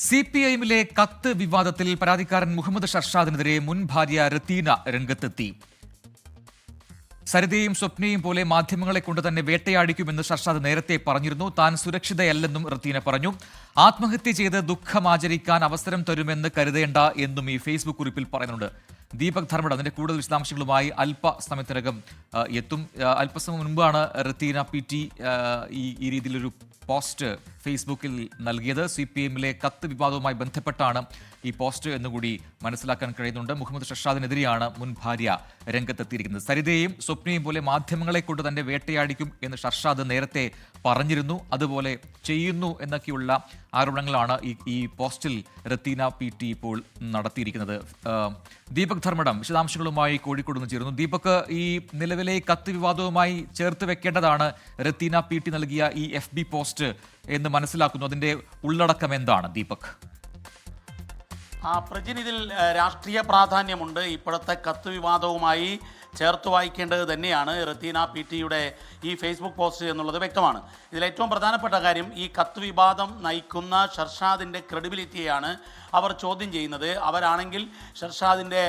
സിപിഐഎമ്മിലെ കത്ത് വിവാദത്തിൽ പരാതിക്കാരൻ മുഹമ്മദ് ഷർഷാദിനെതിരെ മുൻ ഭാര്യ റത്തീന രംഗത്തെത്തി. സരിതയും സ്വപ്നയും പോലെ മാധ്യമങ്ങളെ കൊണ്ട് തന്നെ വേട്ടയാടിക്കുമെന്ന് ഷർഷാദ് നേരത്തെ പറഞ്ഞിരുന്നു. താൻ സുരക്ഷിതയല്ലെന്നും റത്തീന പറഞ്ഞു. ആത്മഹത്യ ചെയ്ത് ദുഃഖമാചരിക്കാൻ അവസരം തരുമെന്ന് കരുതേണ്ട എന്നും ഈ ഫേസ്ബുക്ക് കുറിപ്പിൽ പറയുന്നുണ്ട്. ദീപക് ധർമ്മട അതിന്റെ കൂടുതൽ വിശദാംശങ്ങളുമായി അല്പസമയത്തിനകം എത്തും. അല്പസമയം മുൻപാണ് റത്തീന PT ഈ രീതിയിലൊരു പോസ്റ്റ് ഫേസ്ബുക്കിൽ നൽകിയത്. സിപിഎമ്മിലെ കത്ത് വിവാദവുമായി ബന്ധപ്പെട്ടാണ് ഈ പോസ്റ്റ് എന്നുകൂടി മനസ്സിലാക്കാൻ കഴിയുന്നുണ്ട്. മുഹമ്മദ് ഷർഷാദിനെതിരെയാണ് മുൻ ഭാര്യ രംഗത്തെത്തിയിരിക്കുന്നത്. സരിതയും സ്വപ്നയും പോലെ മാധ്യമങ്ങളെ കൊണ്ട് തന്നെ വേട്ടയാടിക്കും എന്ന് ഷർഷാദ് നേരത്തെ പറഞ്ഞിരുന്നു, അതുപോലെ ചെയ്യുന്നു എന്നൊക്കെയുള്ള ആരോപണങ്ങളാണ് ഈ പോസ്റ്റിൽ റത്തീന PT ഇപ്പോൾ നടത്തിയിരിക്കുന്നത്. ദീപക് ധർമ്മടം വിശദാംശങ്ങളുമായി കോഴിക്കോട് നിന്ന് ചേരുന്നു. ദീപക്, ഈ നിലവിലെ കത്ത് വിവാദവുമായി ചേർത്ത് വെക്കേണ്ടതാണ് റത്തീന PT നൽകിയ ഈ FB പോസ്റ്റ് എന്ന് മനസ്സിലാക്കുന്നു. അതിന്റെ ഉള്ളടക്കം എന്താണ് ദീപക്? പ്രജിൻ, ഇതിൽ രാഷ്ട്രീയ പ്രാധാന്യമുണ്ട്. ഇപ്പോഴത്തെ കത്ത് വിവാദവുമായി ചേർത്ത് വായിക്കേണ്ടത് തന്നെയാണ് റത്തീന PTയുടെ ഈ ഫേസ്ബുക്ക് പോസ്റ്റ് എന്നുള്ളത് വ്യക്തമാണ്. ഇതിൽ ഏറ്റവും പ്രധാനപ്പെട്ട കാര്യം, ഈ കത്ത് വിവാദം നയിക്കുന്ന ഷർഷാദിൻ്റെ ക്രെഡിബിലിറ്റിയാണ് അവർ ചോദ്യം ചെയ്യുന്നത്. അവരാണെങ്കിൽ ഷർഷാദിൻ്റെ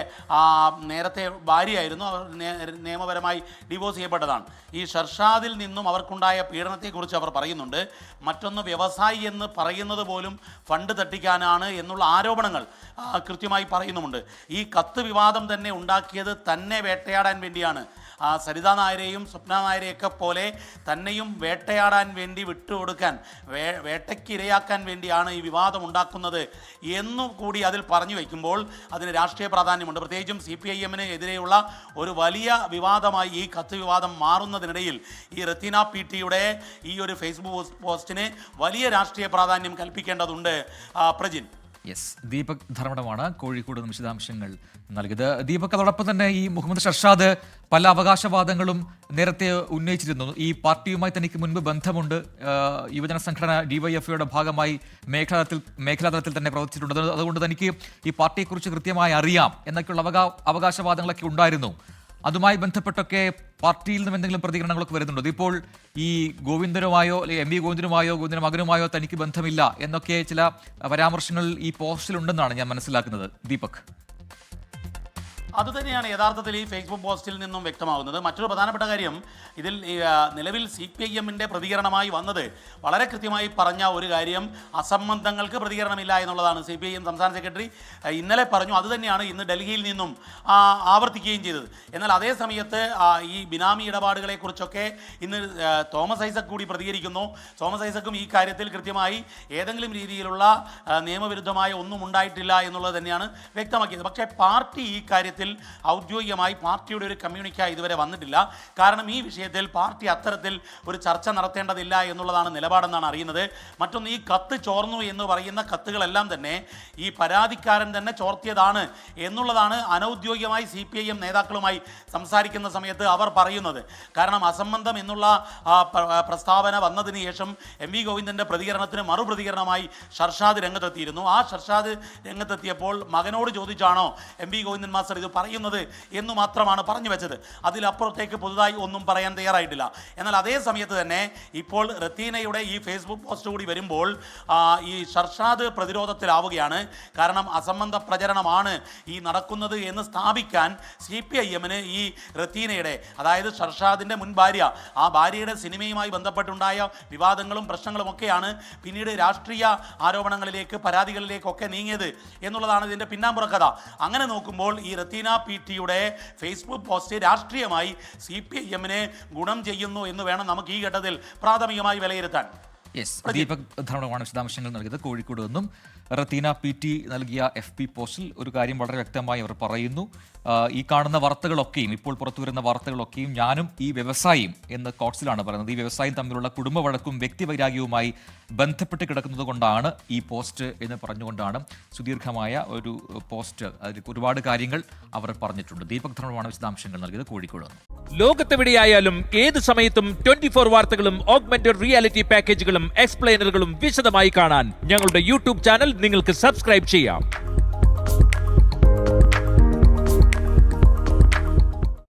നേരത്തെ ഭാര്യയായിരുന്നു, അവർ നിയമപരമായി ഡിവോഴ്സ് ചെയ്യപ്പെട്ടതാണ്. ഈ ഷർഷാദിൽ നിന്നും അവർക്കുണ്ടായ പീഡനത്തെക്കുറിച്ച് അവർ പറയുന്നുണ്ട്. മറ്റൊന്ന്, വ്യവസായി എന്ന് പറയുന്നത് പോലും ഫണ്ട് തട്ടിക്കാനാണ് എന്നുള്ള ആരോപണങ്ങൾ കൃത്യമായി പറയുന്നുമുണ്ട്. ഈ കത്ത് വിവാദം തന്നെ ഉണ്ടാക്കിയത് തന്നെ വേട്ടയാടാൻ വേണ്ടിയാണ്. സരിതാ നായരെയും സ്വപ്ന നായരെയൊക്കെ പോലെ തന്നെയും വേട്ടയാടാൻ വേണ്ടി വിട്ടുകൊടുക്കാൻ, വേട്ടയ്ക്ക് ഇരയാക്കാൻ വേണ്ടിയാണ് ഈ വിവാദം ഉണ്ടാക്കുന്നത് എന്നും കൂടി അതിൽ പറഞ്ഞു വയ്ക്കുമ്പോൾ അതിന് രാഷ്ട്രീയ പ്രാധാന്യമുണ്ട്. പ്രത്യേകിച്ചും CPIM-ന് എതിരെയുള്ള ഒരു വലിയ വിവാദമായി ഈ കത്ത് വിവാദം മാറുന്നതിനിടയിൽ ഈ റത്തീന PTയുടെ ഈ ഒരു ഫേസ്ബുക്ക് പോസ്റ്റിന് വലിയ രാഷ്ട്രീയ പ്രാധാന്യം കൽപ്പിക്കേണ്ടതുണ്ട്. പ്രജിൻ. യെസ്, ദീപക് ധർമ്മടമാണ് കോഴിക്കോട് നിന്ന് വിശദാംശങ്ങൾ നൽകിയത്. ദീപക്, അതോടൊപ്പം തന്നെ ഈ മുഹമ്മദ് ഷർഷാദ് പല അവകാശവാദങ്ങളും നേരത്തെ ഉന്നയിച്ചിരുന്നു. ഈ പാർട്ടിയുമായി തനിക്ക് മുൻപ് ബന്ധമുണ്ട്, യുവജന സംഘടന DYFIയുടെ ഭാഗമായി മേഖലാതലത്തിൽ തന്നെ പ്രവർത്തിച്ചിട്ടുണ്ട്, അതുകൊണ്ട് തനിക്ക് ഈ പാർട്ടിയെക്കുറിച്ച് കൃത്യമായി അറിയാം എന്നൊക്കെയുള്ള അവകാശവാദങ്ങളൊക്കെ ഉണ്ടായിരുന്നു. അതുമായി ബന്ധപ്പെട്ടൊക്കെ പാർട്ടിയിൽ നിന്നും എന്തെങ്കിലും പ്രതികരണങ്ങളൊക്കെ വരുന്നുണ്ടോ? ഇപ്പോൾ ഈ ഗോവിന്ദനുമായോ MV ഗോവിന്ദനുമായോ ഗോവിന്ദന്റെ മകനുമായോ തനിക്ക് ബന്ധമില്ല എന്നൊക്കെ ചില പരാമർശങ്ങൾ ഈ പോസ്റ്റിലുണ്ടെന്നാണ് ഞാൻ മനസ്സിലാക്കുന്നത്. ദീപക്. അതുതന്നെയാണ് യഥാർത്ഥത്തിൽ ഈ ഫേസ്ബുക്ക് പോസ്റ്റിൽ നിന്നും വ്യക്തമാകുന്നത്. മറ്റൊരു പ്രധാനപ്പെട്ട കാര്യം, ഇതിൽ നിലവിൽ CPIM-ന്റെ പ്രതികരണമായി വന്നത് വളരെ കൃത്യമായി പറഞ്ഞ ഒരു കാര്യം, അസംബന്ധങ്ങൾക്ക് പ്രതികരണമില്ല എന്നുള്ളതാണ്. CPIM സംസ്ഥാന സെക്രട്ടറി ഇന്നലെ പറഞ്ഞു. അതുതന്നെയാണ് ഇന്ന് ഡൽഹിയിൽ നിന്നും ആവർത്തിക്കുകയും ചെയ്തത്. എന്നാൽ അതേ സമയത്ത് ഈ ബിനാമി ഇടപാടുകളെക്കുറിച്ചൊക്കെ ഇന്ന് തോമസ് ഐസക് കൂടി പ്രതികരിക്കുന്നു. തോമസ് ഐസക്കും ഈ കാര്യത്തിൽ കൃത്യമായി ഏതെങ്കിലും രീതിയിലുള്ള നിയമവിരുദ്ധമായ ഒന്നും ഉണ്ടായിട്ടില്ല എന്നുള്ളത് തന്നെയാണ് വ്യക്തമാക്കിയത്. പക്ഷേ പാർട്ടി ഈ കാര്യത്തിൽ ഔദ്യോഗികമായി പാർട്ടിയുടെ ഒരു കമ്മ്യൂണിക്ക ഇതുവരെ വന്നിട്ടില്ല. കാരണം ഈ വിഷയത്തിൽ പാർട്ടി അത്തരത്തിൽ ഒരു ചർച്ച നടത്തേണ്ടതില്ല എന്നുള്ളതാണ് നിലപാടെന്നാണ് അറിയുന്നത്. മറ്റൊന്ന്, ഈ കത്ത് ചോർന്നു എന്ന് പറയുന്ന കത്തുകളെല്ലാം തന്നെ ഈ പരാതിക്കാരൻ തന്നെ ചോർത്തിയതാണ് എന്നുള്ളതാണ് അനൗദ്യോഗികമായി CPIM നേതാക്കളുമായി സംസാരിക്കുന്ന സമയത്ത് അവർ പറയുന്നത്. കാരണം അസംബന്ധം എന്നുള്ള പ്രസ്താവന വന്നതിന് ശേഷം MV ഗോവിന്ദൻ്റെ പ്രതികരണത്തിന് മറുപ്രതികരണമായി ഷർഷാദ് രംഗത്തെത്തിയിരുന്നു. ആ ഷർഷാദ് രംഗത്തെത്തിയപ്പോൾ മകനോട് ചോദിച്ചാണോ MV ഗോവിന്ദൻ മാസ്റ്റർ ഇത് പറയുന്നത് എന്ന് മാത്രമാണ് പറഞ്ഞു വെച്ചത്. അതിലപ്പുറത്തേക്ക് പുതുതായി ഒന്നും പറയാൻ തയ്യാറായിട്ടില്ല. എന്നാൽ അതേ സമയത്ത് തന്നെ ഇപ്പോൾ റത്തീനയുടെ ഈ ഫേസ്ബുക്ക് പോസ്റ്റ് കൂടി വരുമ്പോൾ ഈ ഷർഷാദ് പ്രതിരോധത്തിലാവുകയാണ്. കാരണം അസംബന്ധ പ്രചരണമാണ് ഈ നടക്കുന്നത് എന്ന് സ്ഥാപിക്കാൻ CPIM-ന് ഈ റത്തീനയുടെ, അതായത് ഷർഷാദിൻ്റെ മുൻ ഭാര്യ, ആ ഭാര്യയുടെ സിനിമയുമായി ബന്ധപ്പെട്ടുണ്ടായ വിവാദങ്ങളും പ്രശ്നങ്ങളും ഒക്കെയാണ് പിന്നീട് രാഷ്ട്രീയ ആരോപണങ്ങളിലേക്ക്, പരാതികളിലേക്കൊക്കെ നീങ്ങിയത് എന്നുള്ളതാണ് ഇതിൻ്റെ പിന്നാമ്പുറ കഥ. അങ്ങനെ നോക്കുമ്പോൾ ഈ റത്തീന PTയുടെ ഫേസ്ബുക്ക് പോസ്റ്റ് രാഷ്ട്രീയമായി CPIM-ന് ഗുണം ചെയ്യുന്നു എന്ന് വേണം നമുക്ക് ഈ ഘട്ടത്തിൽ പ്രാഥമികമായി വിലയിരുത്താൻ. ദീപക് ധർമ്മടമാണ് വിശദാംശങ്ങൾ നൽകിയത് കോഴിക്കോട് നിന്നും. റത്തീന PT നൽകിയ FB പോസ്റ്റിൽ ഒരു കാര്യം വളരെ വ്യക്തമായി അവർ പറയുന്നു. ഈ കാണുന്ന വാർത്തകളൊക്കെയും, ഇപ്പോൾ പുറത്തു വരുന്ന വാർത്തകളൊക്കെയും ഞാനും ഈ വ്യവസായിയും എന്ന് കോട്സിലാണ് പറയുന്നത്. ഈ വ്യവസായം തമ്മിലുള്ള കുടുംബ വഴക്കും വ്യക്തിവൈരാഗ്യവുമായി ബന്ധപ്പെട്ട് കിടക്കുന്നത് കൊണ്ടാണ് ഈ പോസ്റ്റ് എന്ന് പറഞ്ഞുകൊണ്ടാണ് സുദീർഘമായ ഒരു പോസ്റ്റ്. അതിൽ ഒരുപാട് കാര്യങ്ങൾ അവർ പറഞ്ഞിട്ടുണ്ട്. ദീപക് ധർമ്മടമാണ് വിശദാംശങ്ങൾ നൽകിയത് കോഴിക്കോട് നിന്ന്. ലോകത്തെവിടെയായാലും ഏത് സമയത്തും 24 വാർത്തകളും ഓഗ്മെന്റഡ് റിയാലിറ്റി പാക്കേജുകളും എക്സ്പ്ലെയിനറുകളും വിശദമായി കാണാൻ ഞങ്ങളുടെ YouTube ചാനൽ നിങ്ങൾക്ക് സബ്സ്ക്രൈബ് ചെയ്യാം.